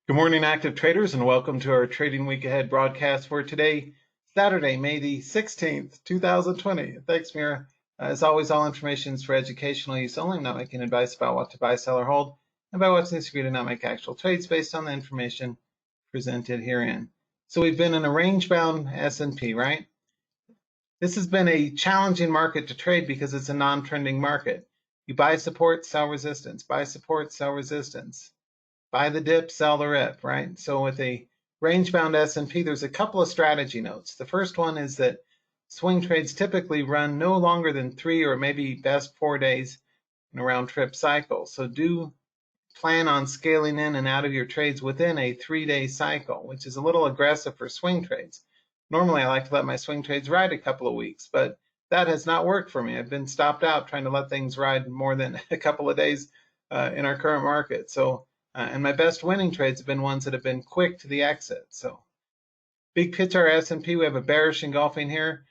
Good morning, active traders, and welcome to our Trading Week Ahead broadcast for today, Saturday, May the 16th, 2020. Thanks, Mira. As always, all information is for educational use only. I'm not making advice about what to buy, sell, or hold, and by what's necessary to not make actual trades based on the information presented herein. So we've been in a range-bound S&P, right? This has been a challenging market to trade because it's a non-trending market. You buy support, sell resistance, buy support, sell resistance. Buy the dip, sell the rip, right? So with a range-bound S&P, there's a couple of strategy notes. The first one is that swing trades typically run no longer than 3 or maybe best 4 days in a round-trip cycle. So do plan on scaling in and out of your trades within a 3-day cycle, which is a little aggressive for swing trades. Normally, I like to let my swing trades ride a couple of weeks, but that has not worked for me. I've been stopped out trying to let things ride more than a couple of days in our current market. And my best winning trades have been ones that have been quick to the exit. So big picture S&P, we have a bearish engulfing here.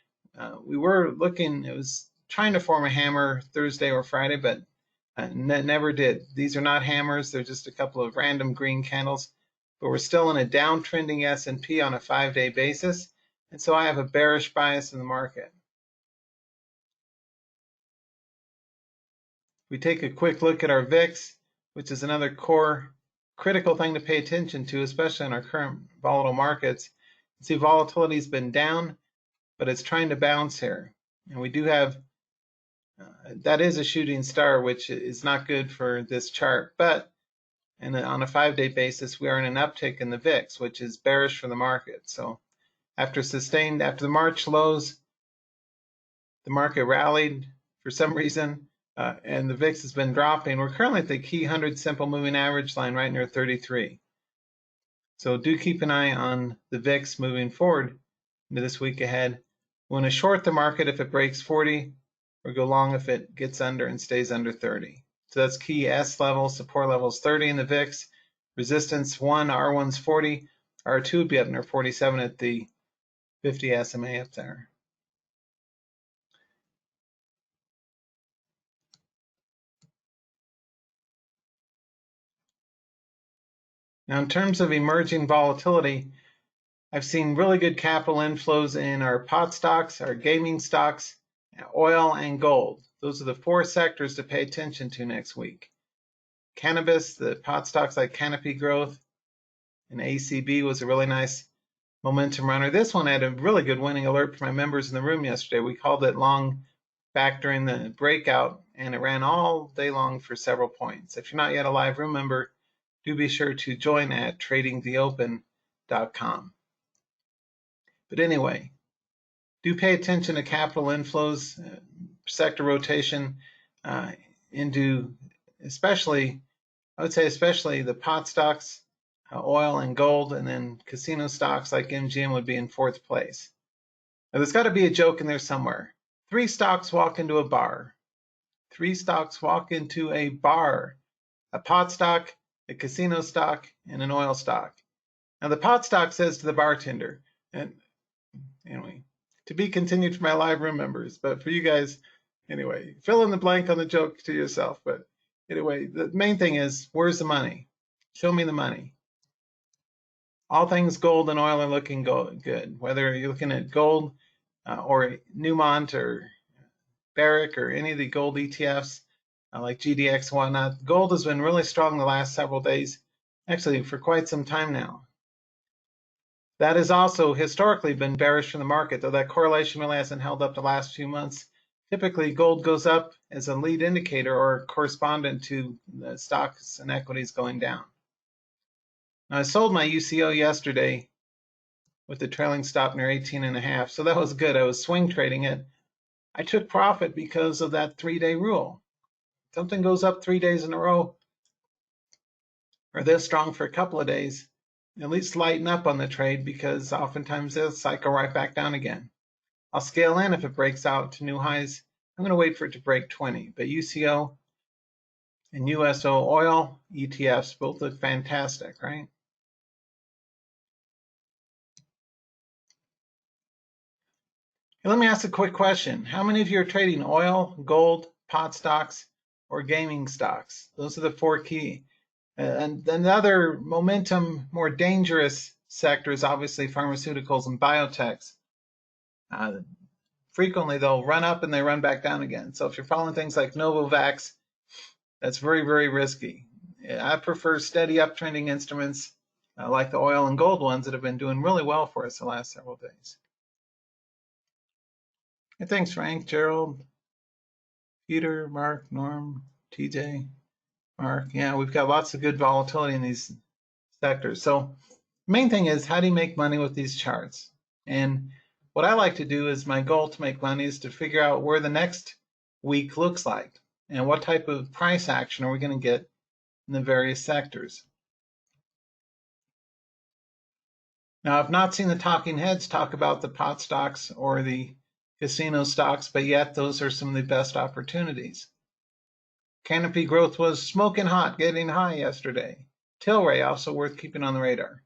We were looking, it was trying to form a hammer Thursday or Friday, but never did. These are not hammers. They're just a couple of random green candles. But we're still in a downtrending S&P on a 5-day basis. And so I have a bearish bias in the market. We take a quick look at our VIX, which is another core critical thing to pay attention to, especially in our current volatile markets. See, volatility has been down, but it's trying to bounce here. And we do have, that is a shooting star, which is not good for this chart. But on a 5-day basis, we are in an uptick in the VIX, which is bearish for the market. So after the March lows, the market rallied for some reason. And the VIX has been dropping. We're currently at the key 100 simple moving average line right near 33. So do keep an eye on the VIX moving forward into this week ahead. We want to short the market if it breaks 40, or go long if it gets under and stays under 30. So that's key S level, support levels 30 in the VIX, resistance 1, R1's 40, R2 would be up near 47 at the 50 SMA up there. Now, in terms of emerging volatility, I've seen really good capital inflows in our pot stocks, our gaming stocks, oil, and gold. Those are the 4 sectors to pay attention to next week. Cannabis, the pot stocks like Canopy Growth and ACB was a really nice momentum runner. This one had a really good winning alert for my members in the room yesterday. We called it long back during the breakout, and it ran all day long for several points. If you're not yet a live room member, do be sure to join at tradingtheopen.com. But anyway, do pay attention to capital inflows, sector rotation into especially the pot stocks, oil and gold, and then casino stocks like MGM would be in 4th place. Now, there's got to be a joke in there somewhere. 3 stocks walk into a bar. 3 stocks walk into a bar. A pot stock, a casino stock, and an oil stock. Now the pot stock says to the bartender, and anyway, to be continued for my live room members, but for you guys, anyway, fill in the blank on the joke to yourself. But anyway, the main thing is, where's the money? Show me the money. All things gold and oil are looking good. Whether you're looking at gold or Newmont or Barrick or any of the gold ETFs, like GDX and whatnot, gold has been really strong the last several days, actually for quite some time now. That has also historically been bearish for the market, though that correlation really hasn't held up the last few months. Typically, gold goes up as a lead indicator or correspondent to the stocks and equities going down. Now, I sold my UCO yesterday with the trailing stop near 18.5, so that was good. I was swing trading it. I took profit because of that 3-day rule. Something goes up 3 days in a row, or this strong for a couple of days, at least lighten up on the trade, because oftentimes they'll cycle right back down again. I'll scale in if it breaks out to new highs. I'm going to wait for it to break 20, but UCO and USO oil ETFs both look fantastic, right? Hey, let me ask a quick question. How many of you are trading oil, gold, pot stocks, or gaming stocks? Those are the 4 key. And another momentum, more dangerous sector is obviously pharmaceuticals and biotechs. Frequently they'll run up and they run back down again. So if you're following things like Novavax, that's very, very risky. I prefer steady uptrending instruments like the oil and gold ones that have been doing really well for us the last several days. Hey, thanks, Frank, Gerald, Peter, Mark, Norm, TJ, Mark. Yeah, we've got lots of good volatility in these sectors. So the main thing is, how do you make money with these charts? And what I like to do is, my goal to make money is to figure out where the next week looks like and what type of price action are we going to get in the various sectors. Now, I've not seen the talking heads talk about the pot stocks or the casino stocks, but yet those are some of the best opportunities. Canopy growth was smoking hot, getting high yesterday. Tilray also worth keeping on the radar.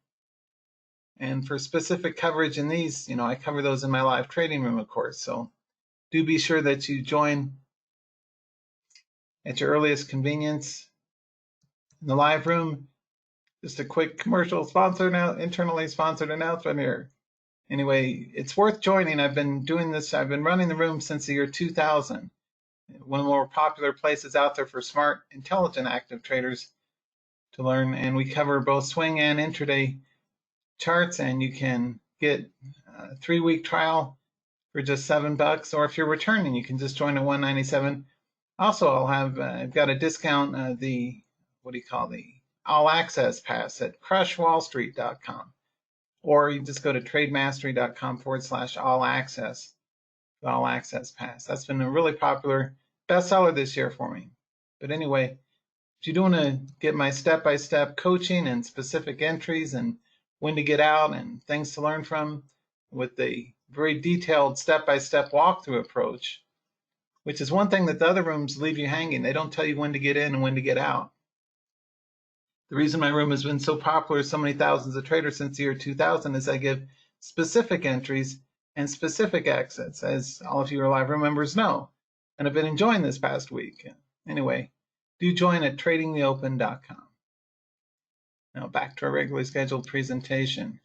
And for specific coverage in these, I cover those in my live trading room, of course. So do be sure that you join at your earliest convenience in the live room. Just a quick commercial sponsor now, internally sponsored announcement here. Anyway, it's worth joining. I've been doing this. I've been running the room since the year 2000. One of the more popular places out there for smart, intelligent, active traders to learn. And we cover both swing and intraday charts, and you can get a 3-week trial for just $7, or if you're returning, you can just join at $197. Also, I've got a discount, the all access pass at crushwallstreet.com, or you just go to trademastery.com/all access, the all access pass. That's been a really popular bestseller this year for me. But anyway, if you do want to get my step-by-step coaching and specific entries and when to get out and things to learn from with the very detailed step-by-step walkthrough approach, which is one thing that the other rooms leave you hanging. They don't tell you when to get in and when to get out. The reason my room has been so popular, so many thousands of traders since the year 2000, is I give specific entries and specific exits, as all of you are live room members know, and I've been enjoying this past week. Anyway, do join at tradingtheopen.com. Now back to our regularly scheduled presentation.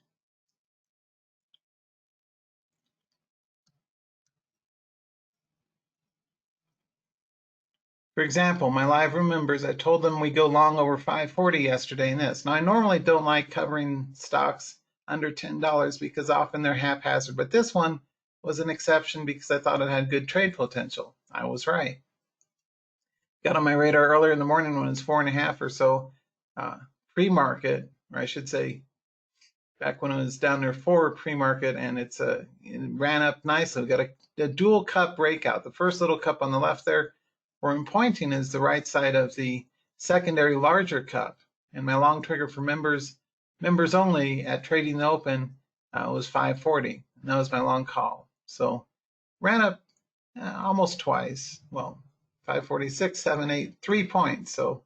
For example, my live room members, I told them we go long over 540 yesterday in this. Now, I normally don't like covering stocks under $10 because often they're haphazard, but this one was an exception because I thought it had good trade potential. I was right. Got on my radar earlier in the morning when it was 4.5 or so pre-market, or I should say back when it was down there 4 pre-market, and it ran up nicely. We got a dual cup breakout. The first little cup on the left there, where I'm pointing, is the right side of the secondary larger cup. And my long trigger for members only at Trading the Open was 540. And that was my long call. So ran up almost twice. Well, 546, 7, 8, 3 points. So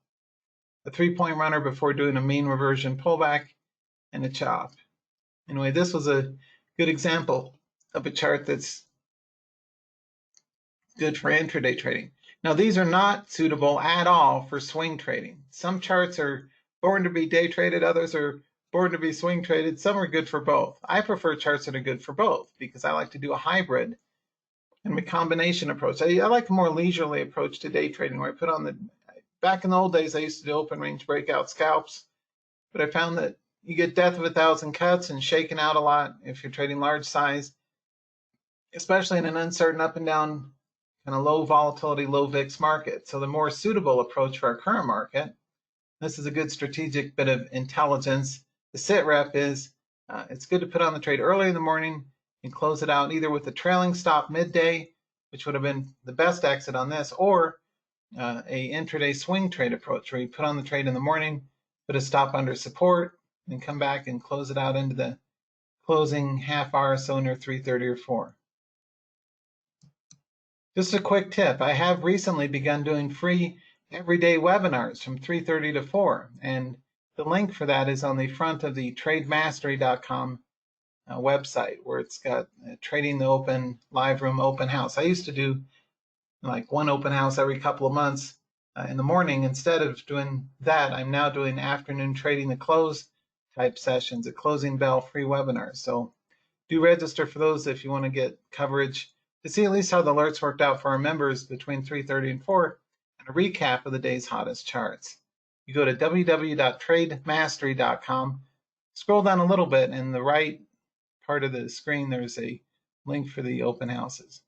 a 3-point runner before doing a mean reversion pullback and a chop. Anyway, this was a good example of a chart that's good for intraday trading. Now, these are not suitable at all for swing trading. Some charts are born to be day traded, others are born to be swing traded. Some are good for both. I prefer charts that are good for both because I like to do a hybrid and a combination approach. I like a more leisurely approach to day trading, where I put on back in the old days, I used to do open range breakout scalps, but I found that you get death of 1,000 cuts and shaken out a lot if you're trading large size, especially in an uncertain up and down kind of low volatility, low VIX market. So the more suitable approach for our current market, this is a good strategic bit of intelligence. The sit rep is, it's good to put on the trade early in the morning and close it out either with a trailing stop midday, which would have been the best exit on this, or a intraday swing trade approach, where you put on the trade in the morning, put a stop under support, and come back and close it out into the closing half hour or so near 3:30 or 4. Just a quick tip, I have recently begun doing free everyday webinars from 3:30 to 4, and the link for that is on the front of the trademastery.com website, where it's got Trading the Open live room open house. I used to do like one open house every couple of months in the morning. Instead of doing that, I'm now doing afternoon trading the close type sessions, a closing bell free webinars. So do register for those if you want to get coverage to see at least how the alerts worked out for our members between 3:30 and 4, and a recap of the day's hottest charts. You go to www.trademastery.com, scroll down a little bit, in the right part of the screen there's a link for the open houses.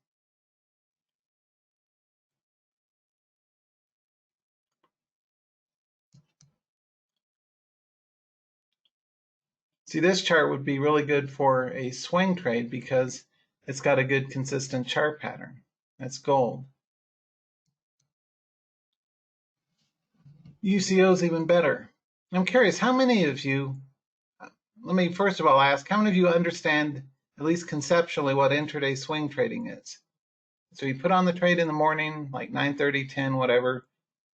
See, this chart would be really good for a swing trade because it's got a good consistent chart pattern. That's gold. UCO is even better. I'm curious, how many of you, let me first of all ask, how many of you understand, at least conceptually, what intraday swing trading is? So you put on the trade in the morning, like 9:30, 10, whatever,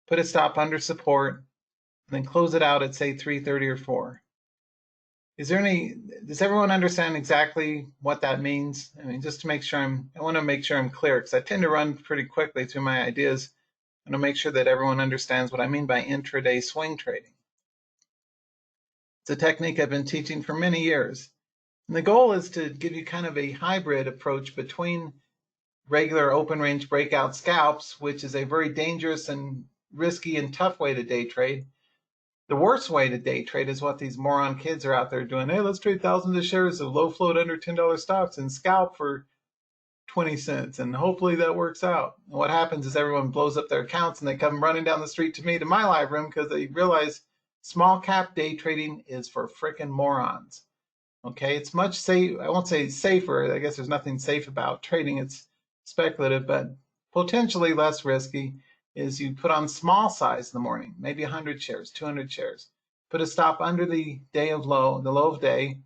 put a stop under support, and then close it out at, say, 3:30 or 4. Does everyone understand exactly what that means? I mean, just to make sure I want to make sure I'm clear, because I tend to run pretty quickly through my ideas. I want to make sure that everyone understands what I mean by intraday swing trading. It's a technique I've been teaching for many years. And the goal is to give you kind of a hybrid approach between regular open range breakout scalps, which is a very dangerous and risky and tough way to day trade. The worst way to day trade is what these moron kids are out there doing. Hey, let's trade thousands of shares of low float under $10 stocks and scalp for 20 cents. And hopefully that works out. And what happens is everyone blows up their accounts and they come running down the street to me, to my live room, because they realize small cap day trading is for frickin' morons. Okay, it's much safe. I won't say safer. I guess there's nothing safe about trading. It's speculative, but potentially less risky. Is you put on small size in the morning, maybe 100 shares, 200 shares. Put a stop under the day of low, the low of day,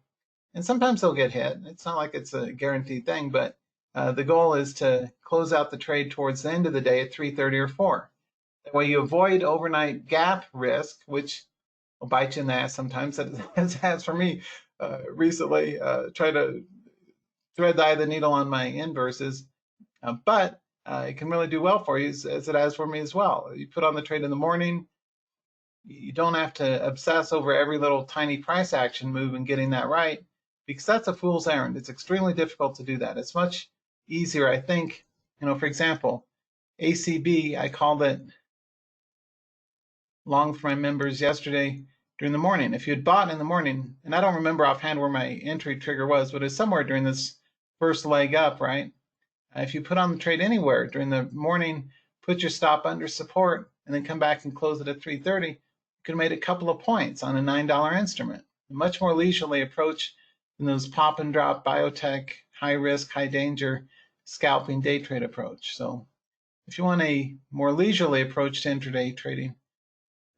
and sometimes they'll get hit. It's not like it's a guaranteed thing, but the goal is to close out the trade towards the end of the day at 3:30 or 4. That way you avoid overnight gap risk, which will bite you in the ass sometimes. That has for me recently. Try to thread the eye of the needle on my inverses, but it can really do well for you, as it has for me as well. You put on the trade in the morning. You don't have to obsess over every little tiny price action move and getting that right, because that's a fool's errand. It's extremely difficult to do that. It's much easier, I think. For example, ACB, I called it long for my members yesterday during the morning. If you had bought in the morning, and I don't remember offhand where my entry trigger was, but it's somewhere during this first leg up, right? If you put on the trade anywhere during the morning, put your stop under support, and then come back and close it at 3:30, you could have made a couple of points on a $9 instrument. A much more leisurely approach than those pop and drop biotech, high risk, high danger, scalping day trade approach. So if you want a more leisurely approach to intraday trading,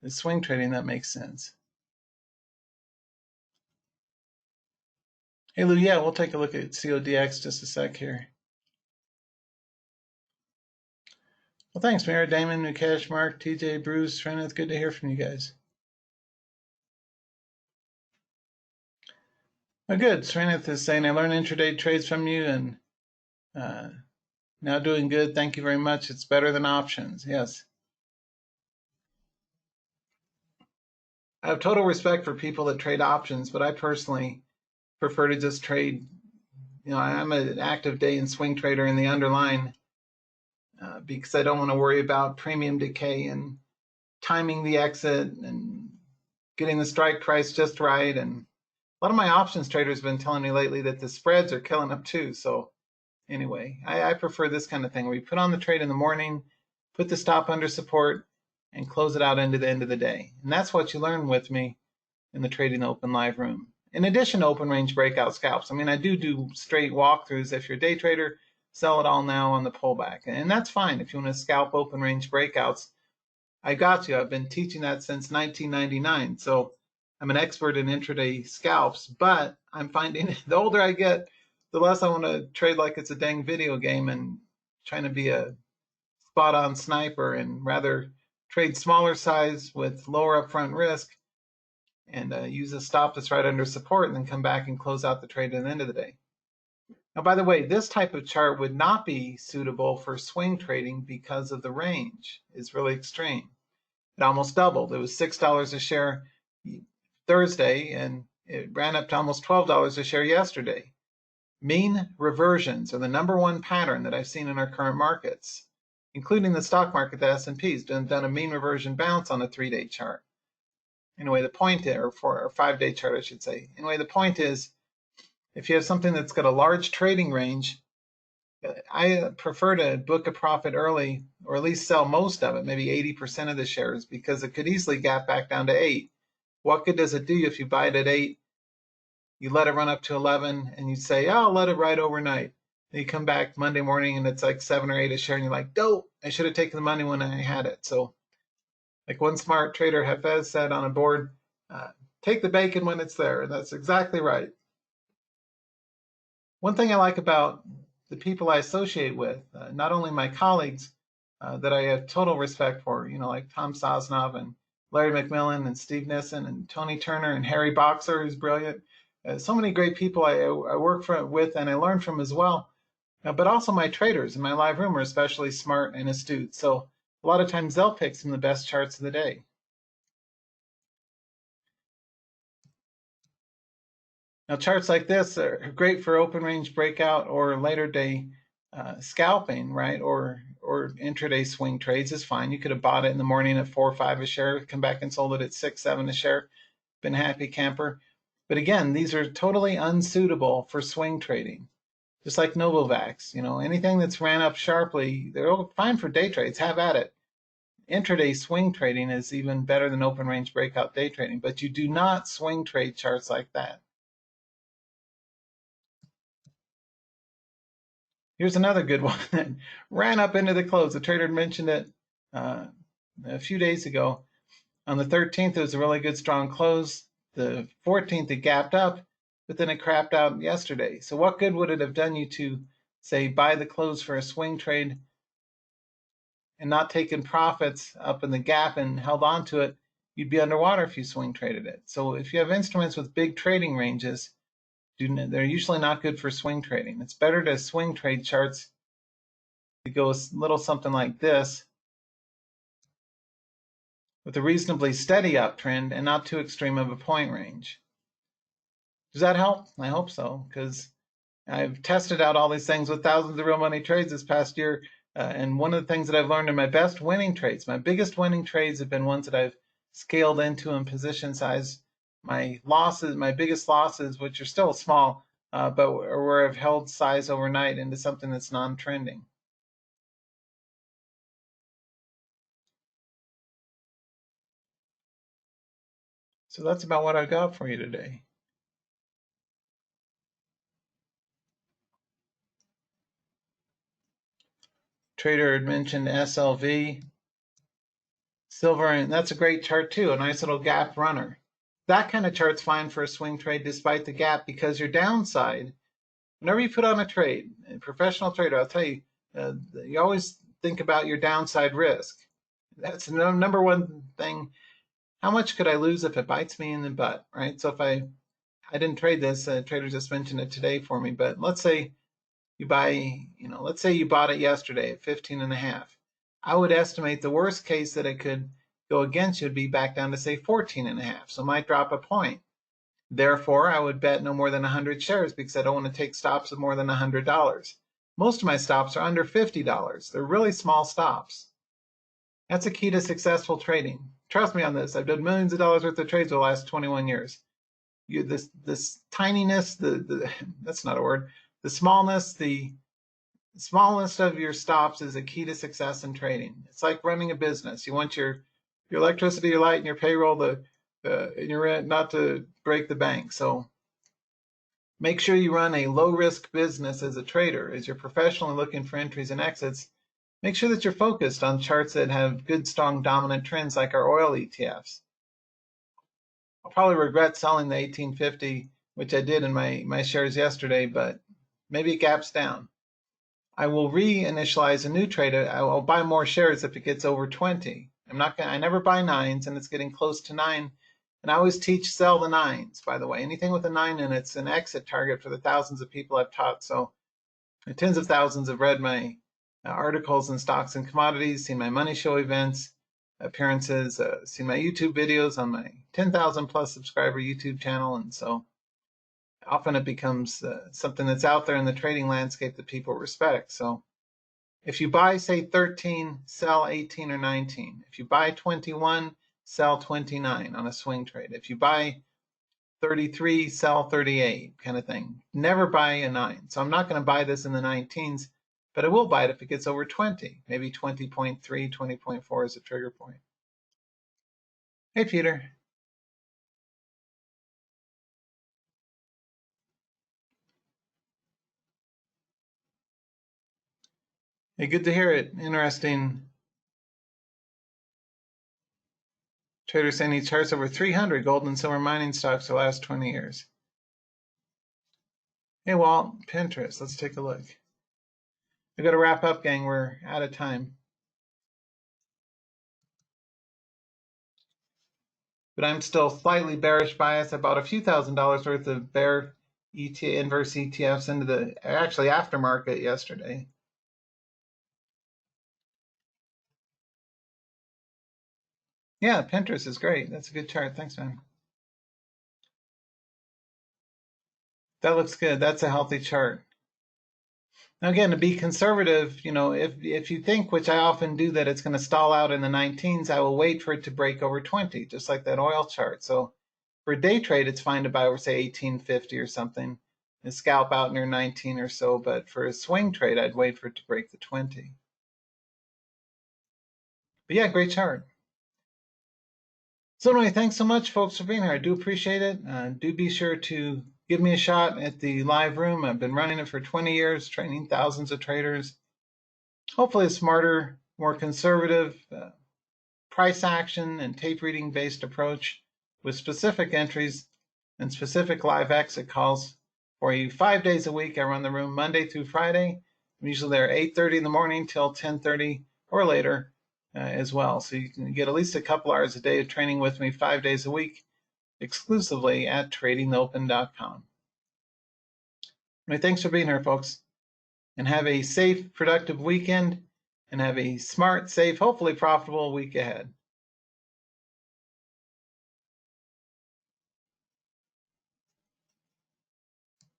the swing trading, that makes sense. Hey Lou, yeah, we'll take a look at CODX just a sec here. Well, thanks, Mary, Damon, Mukesh, Mark, TJ, Bruce, Trina. It's good to hear from you guys. Oh, good. Srinath is saying, I learned intraday trades from you and now doing good. Thank you very much. It's better than options. Yes. I have total respect for people that trade options, but I personally prefer to just trade. I'm an active day and swing trader in the underlying because I don't want to worry about premium decay and timing the exit and getting the strike price just right. And a lot of my options traders have been telling me lately that the spreads are killing them too. So anyway, I prefer this kind of thing where you put on the trade in the morning, put the stop under support, and close it out into the end of the day. And that's what you learn with me in the Trading Open live room. In addition to open range breakout scalps, I mean, I do straight walkthroughs. If you're a day trader, sell it all now on the pullback. And that's fine. If you want to scalp open range breakouts, I got you. I've been teaching that since 1999. So I'm an expert in intraday scalps, but I'm finding the older I get, the less I want to trade like it's a dang video game and trying to be a spot on sniper, and rather trade smaller size with lower upfront risk and use a stop that's right under support and then come back and close out the trade at the end of the day. Now, by the way, this type of chart would not be suitable for swing trading because of the range is really extreme. It almost doubled. It was $6 a share Thursday, and it ran up to almost $12 a share yesterday. Mean reversions are the number one pattern that I've seen in our current markets, including the stock market. The S&P's done a mean reversion bounce on a 3-day chart. Anyway, the point there, or 5-day chart, I should say. Anyway, the point is, if you have something that's got a large trading range, I prefer to book a profit early, or at least sell most of it, maybe 80% of the shares, because it could easily gap back down to 8. What good does it do if you buy it at 8, you let it run up to 11, and you say, oh, I'll let it ride overnight. Then you come back Monday morning and it's like 7 or 8 a share, and you're like, dope, I should have taken the money when I had it. So like one smart trader, Hafez, said on a board, take the bacon when it's there. And that's exactly right. One thing I like about the people I associate with, not only my colleagues that I have total respect for, like Tom Sosnoff and Larry McMillan and Steve Nissen and Tony Turner and Harry Boxer, who's brilliant. So many great people I work with and I learn from as well. But also my traders in my live room are especially smart and astute. So a lot of times they'll pick some of the best charts of the day. Now, charts like this are great for open range breakout or later day scalping, right? Or intraday swing trades is fine. You could have bought it in the morning at 4 or 5 a share, come back and sold it at 6, 7 a share, been a happy camper. But again, these are totally unsuitable for swing trading. Just like Novavax, anything that's ran up sharply, they're fine for day trades, have at it. Intraday swing trading is even better than open range breakout day trading, but you do not swing trade charts like that. Here's another good one that ran up into the close. The trader mentioned it a few days ago. On the 13th, it was a really good, strong close. The 14th, it gapped up, but then it crapped out yesterday. So what good would it have done you to, say, buy the close for a swing trade and not taken profits up in the gap and held on to it? You'd be underwater if you swing traded it. So if you have instruments with big trading ranges, they're usually not good for swing trading. It's better to swing trade charts to go a little something like this with a reasonably steady uptrend and not too extreme of a point range. Does that help? I hope so, because I've tested out all these things with thousands of real money trades this past year. And one of the things that I've learned in my best winning trades, my biggest winning trades have been ones that I've scaled into in position size. My losses, my biggest losses, which are still small, but where I've held size overnight into something that's non-trending. So that's about what I got for you today. Trader had mentioned SLV, silver, and that's a great chart too, a nice little gap runner. That kind of chart's fine for a swing trade despite the gap, because your downside, whenever you put on a trade, a professional trader, I'll tell you, you always think about your downside risk. That's the number one thing. How much could I lose if it bites me in the butt, right? So if I didn't trade this, trader just mentioned it today for me, but let's say you buy, let's say you bought it yesterday at 15.5. I would estimate the worst case that it could go against you would be back down to say 14.5. So it might drop a point. Therefore, I would bet no more than 100 shares because I don't want to take stops of more than $100. Most of my stops are under $50. They're really small stops. That's a key to successful trading. Trust me on this. I've done millions of dollars worth of trades over the last 21 years. This tininess, that's not a word. The smallness of your stops is a key to success in trading. It's like running a business. You want your electricity, your light, and your payroll and your rent not to break the bank. So make sure you run a low-risk business as a trader. As you're professionally looking for entries and exits, make sure that you're focused on charts that have good, strong, dominant trends like our oil ETFs. I'll probably regret selling the 1850, which I did in my shares yesterday, but maybe it gaps down. I will reinitialize a new trade. I'll buy more shares if it gets over 20. I never buy 9s, and it's getting close to 9. And I always teach sell the 9s, by the way. Anything with a 9 in it's an exit target for the thousands of people I've taught. So tens of thousands have read my articles in stocks and commodities, seen my money show events, appearances, seen my YouTube videos on my 10,000 plus subscriber YouTube channel, and so often it becomes something that's out there in the trading landscape that people respect. So if you buy, say, 13, sell 18 or 19. If you buy 21, sell 29 on a swing trade. If you buy 33, sell 38 kind of thing. Never buy a 9. So I'm not going to buy this in the 19s, but I will buy it if it gets over 20, maybe 20.3, 20.4 is a trigger point. Hey, Peter. Hey, good to hear it. Interesting. Traders saying he charts over 300 gold and silver mining stocks the last 20 years. Hey, Walt, Pinterest. Let's take a look. We got to wrap up, gang. We're out of time. But I'm still slightly bearish bias. I bought a few $1,000s worth of bear inverse ETFs into the actually aftermarket yesterday. Yeah, Pinterest is great. That's a good chart. Thanks, man. That looks good. That's a healthy chart. Now, again, to be conservative, if you think, which I often do, that it's going to stall out in the 19s, I will wait for it to break over 20, just like that oil chart. So for a day trade, it's fine to buy over, say, 1850 or something and scalp out near 19 or so. But for a swing trade, I'd wait for it to break the 20. But yeah, great chart. So anyway, thanks so much, folks, for being here. I do appreciate it. Do be sure to give me a shot at the live room. I've been running it for 20 years, training thousands of traders. Hopefully a smarter, more conservative, price action and tape reading based approach with specific entries and specific live exit calls for you 5 days a week. I run the room Monday through Friday. I'm usually there 8:30 in the morning till 10:30 or later as well. So you can get at least a couple hours a day of training with me 5 days a week exclusively at tradingopen.com. Thanks for being here, folks, and have a safe, productive weekend, and have a smart, safe, hopefully profitable week ahead.